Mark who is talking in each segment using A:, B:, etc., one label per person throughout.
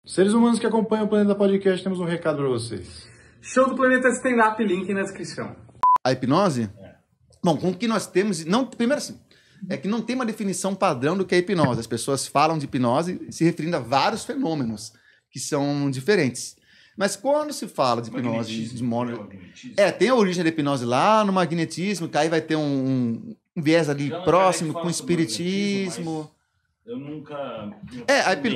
A: Seres humanos que acompanham o Planeta Podcast, temos um recado para vocês.
B: Show do Planeta Stand-Up, link na descrição.
C: A hipnose? Bom, com o que nós temos... Primeiro assim, é que não tem uma definição padrão do que é hipnose. As pessoas falam de hipnose se referindo a vários fenômenos que são diferentes. Mas quando se fala de hipnose... tem a origem da hipnose lá no magnetismo, que aí vai ter um viés ali próximo com o espiritismo...
D: Eu nunca...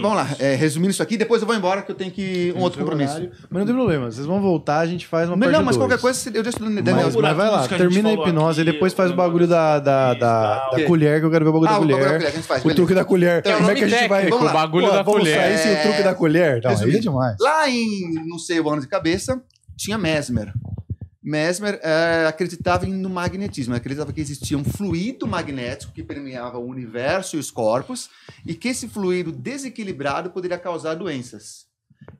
C: Vamos lá, resumindo isso aqui, depois eu vou embora que eu tenho que um outro compromisso.
A: Horário, mas não tem problema, vocês vão voltar, a gente faz uma parte
C: Não, mas
A: 2.
C: qualquer coisa eu deixo o Daniel.
A: Mas vai lá, termina a hipnose e depois faz o bagulho da colher, que eu quero ver o bagulho da colher. O truque da colher.
C: Então,
A: como é que a gente vai...
C: Vamos lá.
E: O bagulho da colher.
A: Vamos sair sem o truque da colher? Não, aí é demais.
C: Lá em, não sei o ano de cabeça, tinha Mesmer. Mesmer acreditava no magnetismo, acreditava que existia um fluido magnético que permeava o universo e os corpos e que esse fluido desequilibrado poderia causar doenças.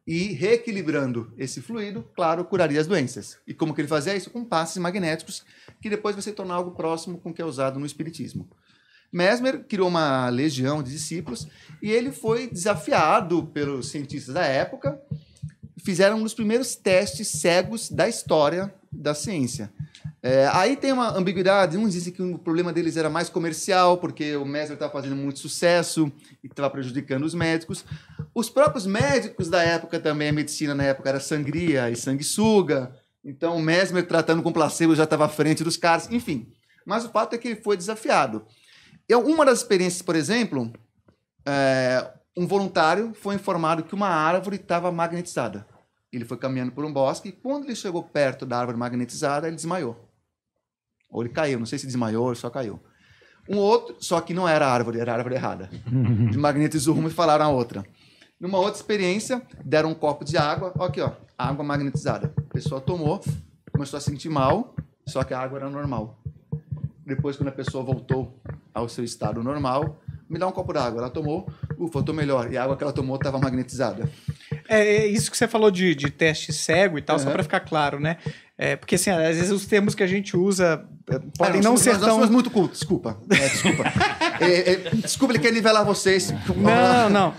C: E reequilibrando esse fluido, claro, curaria as doenças. E como que ele fazia isso? Com passes magnéticos, que depois vai se tornar algo próximo com o que é usado no espiritismo. Mesmer criou uma legião de discípulos e ele foi desafiado pelos cientistas da época. Fizeram um dos primeiros testes cegos da história da ciência. Aí tem uma ambiguidade. Uns dizem que o problema deles era mais comercial, porque o Mesmer estava fazendo muito sucesso e estava prejudicando os médicos. Os próprios médicos da época também, a medicina na época era sangria e sanguessuga. Então o Mesmer tratando com placebo já estava à frente dos caras. Enfim, mas o fato é que ele foi desafiado. Uma das experiências, por exemplo, um voluntário foi informado que uma árvore estava magnetizada. Ele foi caminhando por um bosque e quando ele chegou perto da árvore magnetizada, ele desmaiou. Ou ele caiu, não sei se desmaiou ou só caiu. Um outro, só que não era a árvore errada. Ele magnetizou uma e falaram a outra. Numa outra experiência, deram um copo de água, ó aqui, ó, água magnetizada. A pessoa tomou, começou a sentir mal, só que a água era normal. Depois, quando a pessoa voltou ao seu estado normal, me dá um copo d'água. Ela tomou, ufa, eu tô melhor. E a água que ela tomou estava magnetizada.
B: É isso que você falou de teste cego e tal, só para ficar claro, né? Porque, assim, às vezes os termos que a gente usa podem não ser tão...
C: Nós somos muito cultos, desculpa. Desculpa, ele quer nivelar vocês.
B: Não.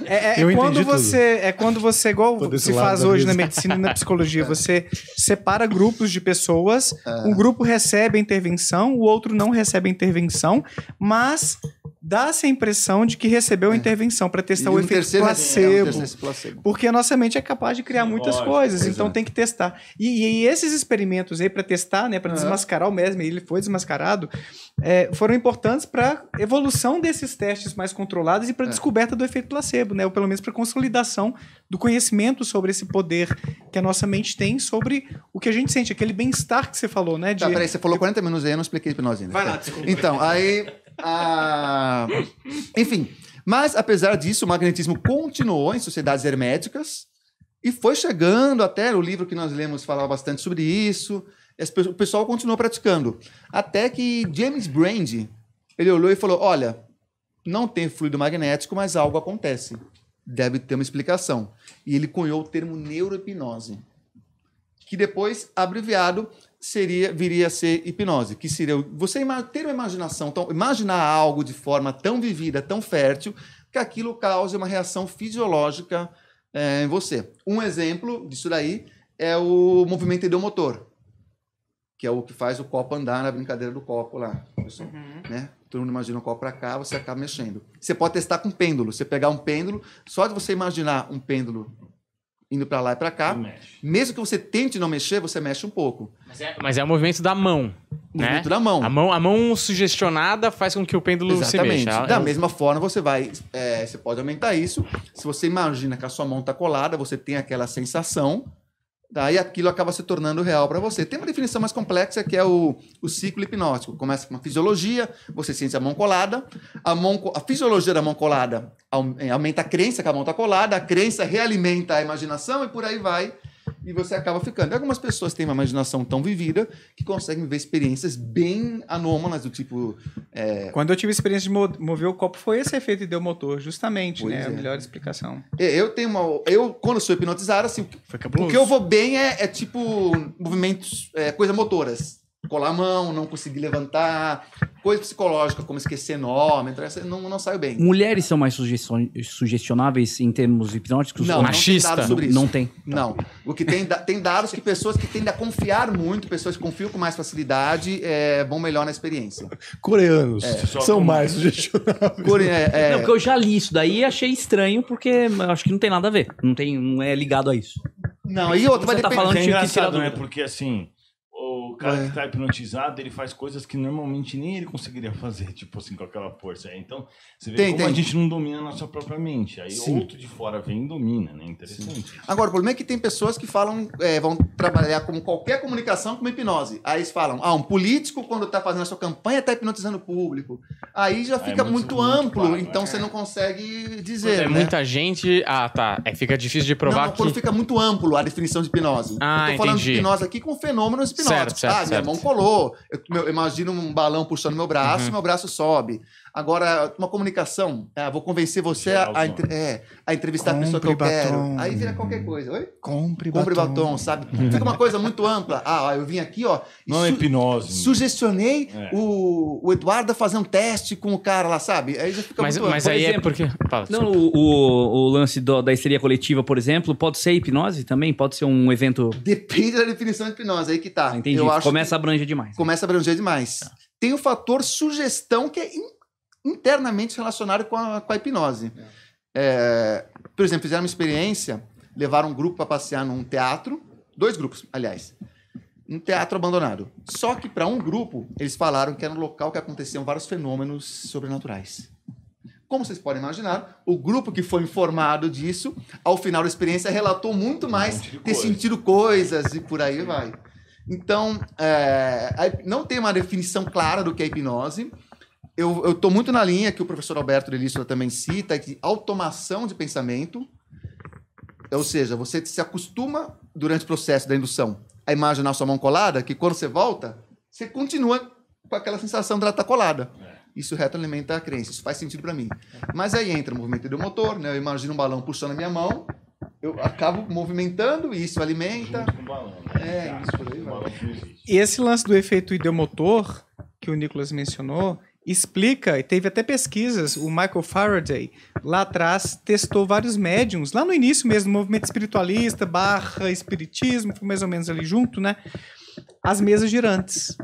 B: Quando você, igual se faz hoje na medicina e na psicologia, você separa grupos de pessoas, um grupo recebe a intervenção, o outro não recebe a intervenção, mas... dá-se a impressão de que recebeu a intervenção para testar o efeito placebo. Porque a nossa mente é capaz de criar muitas coisas, então tem que testar. E esses experimentos aí para testar, né, para desmascarar o Mesmer, ele foi desmascarado, foram importantes para a evolução desses testes mais controlados e para a descoberta do efeito placebo, né, ou pelo menos para a consolidação do conhecimento sobre esse poder que a nossa mente tem sobre o que a gente sente, aquele bem-estar que você falou, né?
C: Tá, peraí, você falou 40 minutos aí, eu não expliquei hipnose ainda.
B: Vai lá, desculpa.
C: Então, aí... Enfim, mas apesar disso, o magnetismo continuou em sociedades herméticas e foi chegando até o livro que nós lemos falava bastante sobre isso. O pessoal continuou praticando. Até que James Randi, ele olhou e falou, olha, não tem fluido magnético, mas algo acontece. Deve ter uma explicação. E ele cunhou o termo neurohipnose, que depois, abreviado, viria a ser hipnose, que seria você ter uma imaginação, imaginar algo de forma tão vivida, tão fértil, que aquilo cause uma reação fisiológica em você. Um exemplo disso daí é o movimento ideomotor, que é o que faz o copo andar na brincadeira do copo lá. Pessoal, né? Todo mundo imagina um copo para cá, você acaba mexendo. Você pode testar com pêndulo. Você pegar um pêndulo, só de você imaginar um pêndulo indo para lá e para cá, mesmo que você tente não mexer, você mexe um pouco.
E: Mas é o movimento da mão,
C: o movimento da mão.
E: A mão sugestionada faz com que o pêndulo se mexa.
C: Da mesma forma, você pode aumentar isso. Se você imagina que a sua mão está colada, você tem aquela sensação, daí aquilo acaba se tornando real para você. Tem uma definição mais complexa que é o ciclo hipnótico. Começa com uma fisiologia, você sente a mão colada, a fisiologia da mão colada aumenta a crença que a mão está colada, a crença realimenta a imaginação e por aí vai, e você acaba ficando. E algumas pessoas têm uma imaginação tão vivida que conseguem ver experiências bem anômalas, do tipo...
B: Quando eu tive a experiência de mover o copo, foi esse efeito ideomotor, justamente, né? A melhor explicação.
C: Eu, quando sou hipnotizado, assim, o que eu vou bem é tipo movimentos, coisas motoras. colar a mão, não conseguir levantar, coisa psicológica como esquecer nome, não saiu bem.
D: Mulheres são mais sugestionáveis em termos hipnóticos?
C: Não,
E: machista.
C: Não tem dados sobre isso.
D: Não tem.
C: Não. O que tem dados que pessoas que tendem a confiar muito, pessoas que confiam com mais facilidade, vão melhor na experiência.
A: Coreanos são mais sugestionáveis.
D: Não, porque eu já li isso daí e achei estranho, porque acho que não tem nada a ver. Não é ligado a isso.
C: Não, e outro vai
D: depender. Tá falando
F: é engraçado, né? Porque assim, o cara que tá hipnotizado, ele faz coisas que normalmente nem ele conseguiria fazer, tipo assim, com aquela força. Então, você vê como a gente não domina a nossa própria mente. Aí outro de fora vem e domina, né? Interessante. Sim.
C: Agora, o problema é que tem pessoas que falam, vão trabalhar como qualquer comunicação com hipnose. Aí eles falam, um político, quando tá fazendo a sua campanha, tá hipnotizando o público. Aí já fica muito amplo, claro, então você não consegue dizer,
E: muita gente... fica difícil de provar que...
C: quando fica muito amplo a definição de hipnose. Eu tô falando de hipnose aqui com fenômenos hipnóticos.
E: Certo.
C: Minha mão colou. Eu imagino um balão puxando meu braço, meu braço sobe. Agora, uma comunicação, vou convencer você a entrevistar a pessoa que eu quero. Aí vira qualquer coisa. Oi?
B: Compre
C: batom, sabe? Fica uma coisa muito ampla. Eu vim aqui,
F: não é hipnose.
C: Sugestionei o Eduardo a fazer um teste com o cara lá, sabe? Aí já fica muito amplo.
E: Mas aí
D: exemplo,
E: é porque...
D: Não, o lance da histeria coletiva, por exemplo, pode ser hipnose também? Pode ser um evento...
C: Depende da definição de hipnose, aí que tá.
D: Entendi. Começa a abranger demais.
C: Começa a abranger demais. Tá. Tem o fator sugestão que é internamente relacionado com a hipnose. Por exemplo, fizeram uma experiência, levaram um grupo para passear num teatro, 2 grupos, aliás, um teatro abandonado. Só que para um grupo, eles falaram que era um local que aconteciam vários fenômenos sobrenaturais. Como vocês podem imaginar, o grupo que foi informado disso, ao final da experiência, relatou muito mais ter sentido coisas e por aí vai. Então, não tem uma definição clara do que é hipnose. Eu estou muito na linha que o professor Alberto Delício também cita, que automação de pensamento, ou seja, você se acostuma durante o processo da indução a imaginar sua mão colada, que quando você volta, você continua com aquela sensação de ela estar colada. Isso retroalimenta a crença, isso faz sentido para mim. Mas aí entra o movimento ideomotor, né? Eu imagino um balão puxando a minha mão, eu acabo movimentando e isso alimenta.
F: Junto com o balão, né?
C: Isso por aí vai.
B: E esse lance do efeito ideomotor, que o Nicolas mencionou, explica, e teve até pesquisas, o Michael Faraday, lá atrás, testou vários médiums, lá no início mesmo, movimento espiritualista, / espiritismo, foi mais ou menos ali junto, né? As mesas girantes,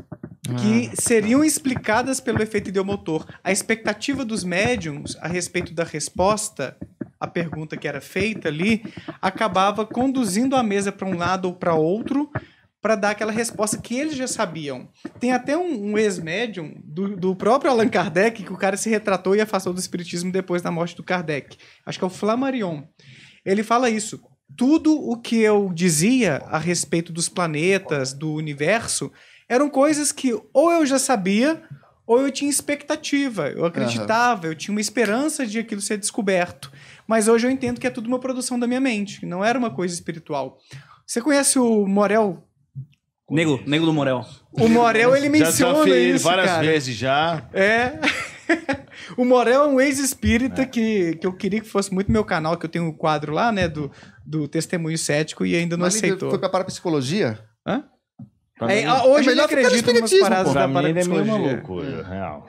B: que seriam explicadas pelo efeito ideomotor. A expectativa dos médiums a respeito da resposta à pergunta que era feita ali, acabava conduzindo a mesa para um lado ou para outro, para dar aquela resposta que eles já sabiam. Tem até um ex-médium do próprio Allan Kardec, que o cara se retratou e afastou do espiritismo depois da morte do Kardec. Acho que é o Flammarion. Ele fala isso. Tudo o que eu dizia a respeito dos planetas, do universo, eram coisas que ou eu já sabia, ou eu tinha expectativa, eu acreditava, eu tinha uma esperança de aquilo ser descoberto. Mas hoje eu entendo que é tudo uma produção da minha mente, não era uma coisa espiritual. Você conhece o Morel?
D: Nego do Morel.
B: O Morel, ele menciona isso,
F: várias
B: cara.
F: vezes já.
B: O Morel é um ex-espírita que eu queria que fosse muito meu canal, que eu tenho um quadro lá, né, do Testemunho Cético e ainda não aceitou.
C: Foi pra parapsicologia?
B: Hã? Hoje ele acredita em umas paradas da
F: parapsicologia. Pra mim ele é meio uma
B: parapsicologia.
F: loucura, real.